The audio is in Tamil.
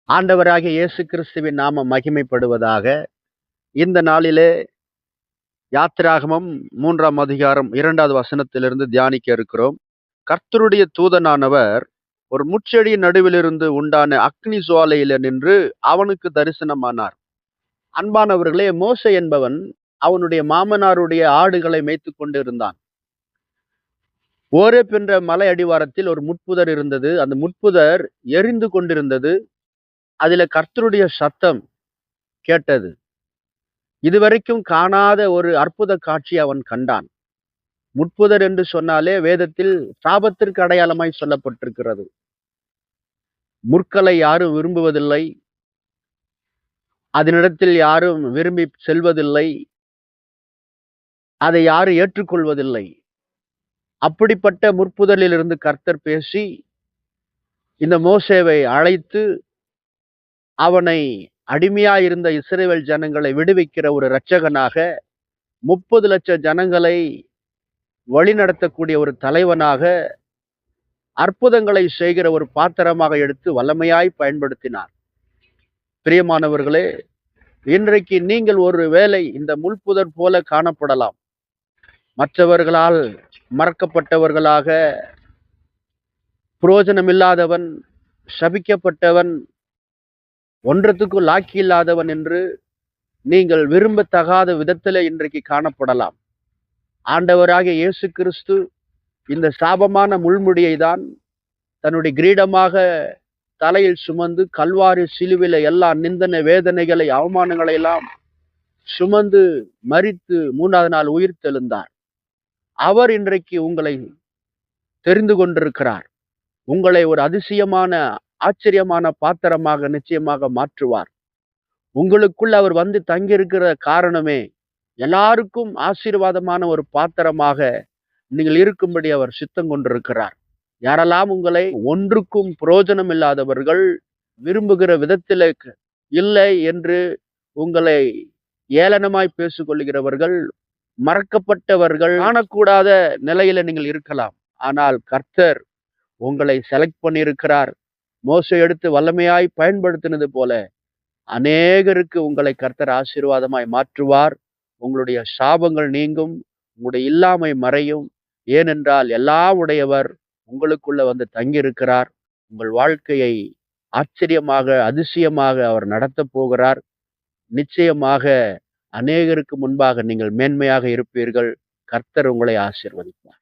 ஆண்டவராகிய இயேசு கிறிஸ்துவின் நாமம் மகிமைப்படுவதாக. இந்த நாளிலே யாத்திராகமம் 3ஆம் அதிகாரம் 2வது வசனத்திலிருந்து தியானிக்க இருக்கிறோம். கர்த்தருடைய தூதனானவர் ஒரு முட்செடியின் நடுவிலிருந்து உண்டான அக்னி ஜுவாலையில நின்று அவனுக்கு தரிசனமானார். அன்பானவர்களே, மோசே என்பவன் அவனுடைய மாமனாருடைய ஆடுகளை மேய்த்துக் கொண்டிருந்தான். ஓரேப் என்ற மலை அடிவாரத்தில் ஒரு முட்புதர் இருந்தது. அந்த முட்புதர் எரிந்து கொண்டிருந்தது. அதில கர்த்தருடைய சத்தம் கேட்டது. இதுவரைக்கும் காணாத ஒரு அற்புத காட்சி அவன் கண்டான். முட்புதர் என்று சொன்னாலே வேதத்தில் சாபத்திற்கு அடையாளமாய் சொல்லப்பட்டிருக்கிறது. முற்களை யாரும் விரும்புவதில்லை. அதனிடத்தில் யாரும் விரும்பி செல்வதில்லை. அதை யாரும் ஏற்றுக்கொள்வதில்லை. அப்படிப்பட்ட முற்புதலிலிருந்து கர்த்தர் பேசி இந்த மோசேவை அழைத்து அவனை அடிமையாயிருந்த இஸ்ரவேல் ஜனங்களை விடுவிக்கிற ஒரு இரட்சகனாக, 30 லட்சம் ஜனங்களை வழிநடத்தக்கூடிய ஒரு தலைவனாக, அற்புதங்களை செய்கிற ஒரு பாத்திரமாக எடுத்து வல்லமையாய் பயன்படுத்தினார். பிரியமானவர்களே, இன்றைக்கு நீங்கள் ஒரு வேளை இந்த முள்புதர் போல காணப்படலாம். மற்றவர்களால் மறக்கப்பட்டவர்களாக, புரோஜனமில்லாதவன், சபிக்கப்பட்டவன், ஒன்றத்துக்கும் லாக்கி இல்லாதவன் என்று நீங்கள் விரும்பத்தகாத விதத்திலே இன்றைக்கு காணப்படலாம். ஆண்டவராகிய இயேசு கிறிஸ்து இந்த சாபமான முள்முடியை தான் தன்னுடைய கிரீடமாக தலையில் சுமந்து கல்வாரி சிலுவில எல்லா நிந்தனை, வேதனைகளை, அவமானங்களை எல்லாம் சுமந்து மரித்து 3வது நாள் உயிர் தெழுந்தார். அவர் இன்றைக்கு உங்களை தெரிந்து கொண்டிருக்கிறார். உங்களை ஒரு அதிசயமான, ஆச்சரியமான பாத்திரமாக நிச்சயமாக மாற்றுவார். உங்களுக்குள்ள அவர் வந்து தங்கியிருக்கிற காரணமே எல்லாருக்கும் ஆசீர்வாதமான ஒரு பாத்திரமாக நீங்கள் இருக்கும்படி அவர் சித்தம் கொண்டிருக்கிறார். யாரெல்லாம் உங்களை ஒன்றுக்கும் பிரயோஜனம் இல்லாதவர்கள், விரும்புகிற விதத்திலே இல்லை என்று உங்களை ஏளனமாய் பேசிக்கொள்கிறவர்கள், மறக்கப்பட்டவர்கள், காணக்கூடாத நிலையில நீங்கள் இருக்கலாம். ஆனால் கர்த்தர் உங்களை செலக்ட் பண்ணியிருக்கிறார். மோசே எடுத்து வல்லமையாய் பயன்படுத்தினது போல அநேகருக்கு உங்களை கர்த்தர் ஆசீர்வாதமாய் மாற்றுவார். உங்களுடைய சாபங்கள் நீங்கும், உங்களுடைய இல்லாமை மறையும். ஏனென்றால் எல்லாம் உடையவர் உங்களுக்குள்ள வந்து தங்கியிருக்கிறார். உங்கள் வாழ்க்கையை ஆச்சரியமாக, அதிசயமாக அவர் நடத்தப் போகிறார். நிச்சயமாக அநேகருக்கு முன்பாக நீங்கள் மேன்மையாக இருப்பீர்கள். கர்த்தர் உங்களை ஆசீர்வதிப்பார்.